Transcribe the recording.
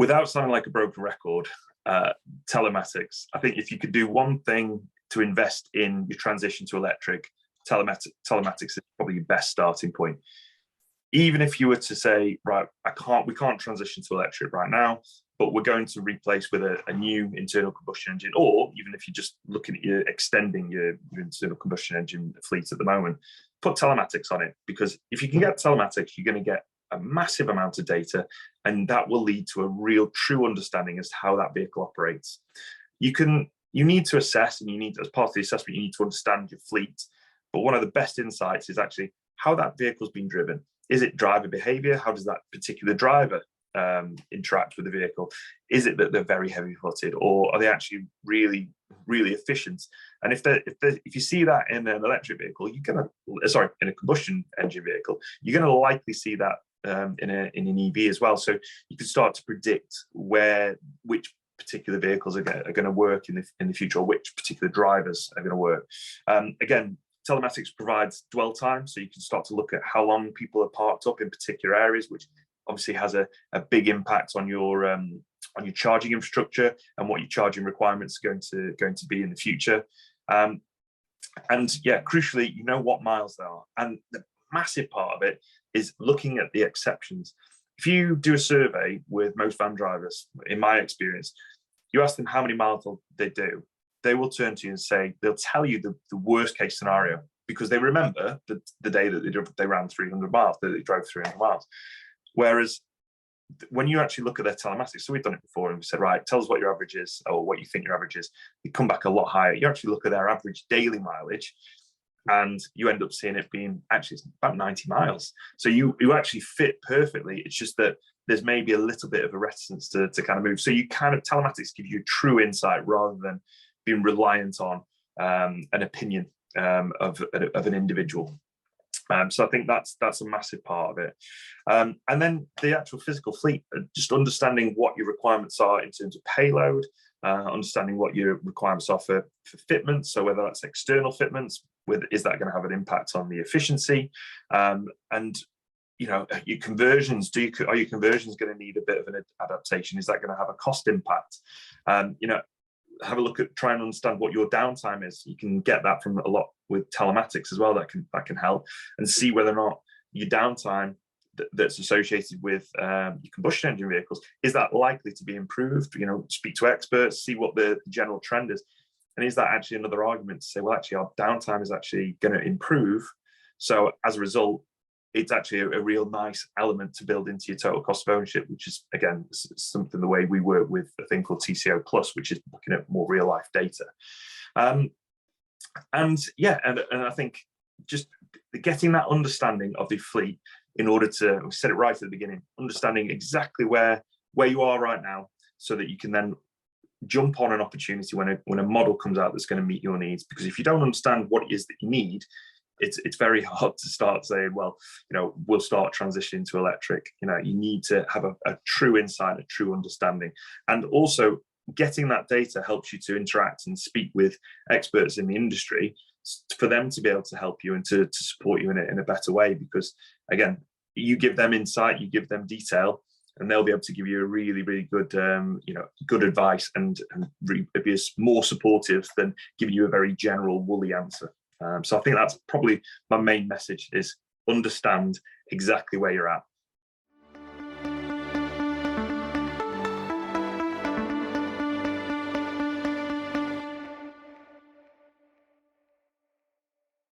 without sounding like a broken record, telematics, I think if you could do one thing to invest in your transition to electric, telematics is probably your best starting point. Even if you were to say, right, we can't transition to electric right now, but we're going to replace with a new internal combustion engine, or even if you're just looking at extending your internal combustion engine fleet at the moment, put telematics on it, because if you can get telematics, you're going to get a massive amount of data, and that will lead to a real true understanding as to how that vehicle operates. You need to assess, and you need, as part of the assessment, you need to understand your fleet. But one of the best insights is actually how that vehicle's been driven. Is it driver behavior? How does that particular driver interact with the vehicle? Is it that they're very heavy footed, or are they actually really, really efficient? And if you see that in an electric vehicle, in a combustion engine vehicle, you're going to likely see that in an EV as well. So you can start to predict which particular vehicles are going to work in the future, or which particular drivers are going to work. Again, telematics provides dwell time, so you can start to look at how long people are parked up in particular areas, which obviously has a big impact on your charging infrastructure and what your charging requirements are going to be in the future. And yeah, crucially, you know what miles there are. And the massive part of it is looking at the exceptions. If you do a survey with most van drivers, in my experience, you ask them how many miles they do, they will turn to you and say, they'll tell you the worst case scenario, because they remember the day that they ran 300 miles, that they drove 300 miles. Whereas when you actually look at their telematics, so we've done it before, and we said, right, tell us what your average is, or what you think your average is. You come back a lot higher. You actually look at their average daily mileage, and you end up seeing it being actually about 90 miles. So you actually fit perfectly. It's just that there's maybe a little bit of a reticence to kind of move. So telematics give you true insight rather than being reliant on an opinion of an individual. So I think that's a massive part of it. And then the actual physical fleet, just understanding what your requirements are in terms of payload, understanding what your requirements are for fitments. So whether that's external fitments, is that going to have an impact on the efficiency? And your conversions, are your conversions going to need a bit of an adaptation? Is that going to have a cost impact? Have a look at, try and understand what your downtime is. You can get that from a lot with telematics as well. That can help, and see whether or not your downtime that's associated with your combustion engine vehicles, is that likely to be improved? Speak to experts, see what the general trend is, and is that actually another argument to say, well, actually our downtime is actually going to improve. So as a result, it's actually a real nice element to build into your total cost of ownership, which is, again, something the way we work with a thing called TCO Plus, which is looking at more real life data. And I think just getting that understanding of the fleet in order to, we said it right at the beginning, understanding exactly where you are right now, so that you can then jump on an opportunity when a model comes out that's going to meet your needs. Because if you don't understand what it is that you need, it's very hard to start saying, well, we'll start transitioning to electric. You need to have a true insight, a true understanding. And also getting that data helps you to interact and speak with experts in the industry for them to be able to help you and to support you in a better way. Because again, you give them insight, you give them detail, and they'll be able to give you a really, really good, good advice and be more supportive than giving you a very general woolly answer. So I think that's probably my main message, is understand exactly where you're at.